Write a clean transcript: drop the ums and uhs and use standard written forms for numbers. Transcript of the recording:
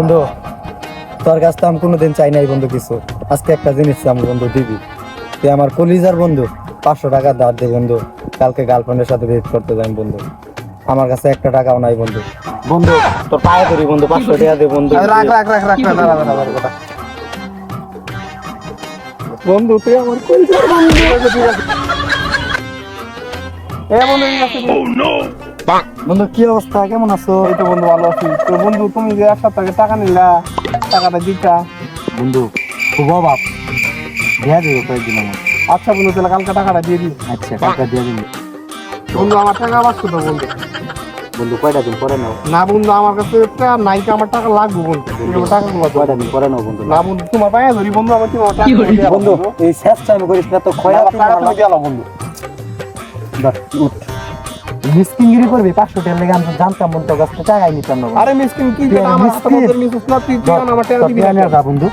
বন্ধু তোর কাছ থেকে আমি কোনোদিন চাই নাই বন্ধু কিছু, আজকে একটা জিনিস আমি বন্ধু দিবি। তুই আমার কলিজার বন্ধু, 500 টাকা ধার দে বন্ধু, কালকে গার্লফ্রেন্ডের সাথে ডেট করতে যাই বন্ধু। আমার কাছে একটা টাকাও নাই বন্ধু। বন্ধু তোর পায়ে ধরি বন্ধু, 500 টাকা দে বন্ধু। রাখ রাখ রাখ রাখ না না না কথা বন্ধু তুই আমার কলিজার বন্ধু। ঠিক আছে এ বন্ধু ঠিক আছে বন্ধু কি অবস্থা, কেমন আছো? এই তো বন্ধু ভালো আছি। তো বন্ধু তুমি যে এক সপ্তাহে টাকা নিলা, টাকাটা দিতা। বন্ধু খুব অভাব, দেয়া দেবো কয়েকদিন আমার। আচ্ছা বন্ধু তাহলে কালকে টাকাটা দিয়ে দিই। আচ্ছা টাকা দিয়ে দিবি বন্ধু আমার টাকা বাঁচতো তো বন্ধু। বন্ধু, কয়টা দিন পরে নাও। না বন্ধু আমার কাছে টাকা নাই, আমার টাকা লাগবে বন্ধু। তুমি আমার টাকা গুলো দাও। কয়টা দিন পরে নাও বন্ধু। না বন্ধু তোমার পায়ে ধরি বন্ধু, আমার তোমার টাকা দিয়ে বন্ধু এই শেষ টাইম করিস না তো, খয়া আমার টাকা তুমি দিয়ে দাও বন্ধু। উঠ মিসকিংগিরি করবি। 500 টাকা লেগে আমি তো জানতাম বন্ধু, তোর কাছ থেকে টাকাই নিতাম না। আরে মিসকিন কি যেটা আমার হাতে মধ্যে মিসুস না, তুই আমার টাকা দিবি না। বন্ধু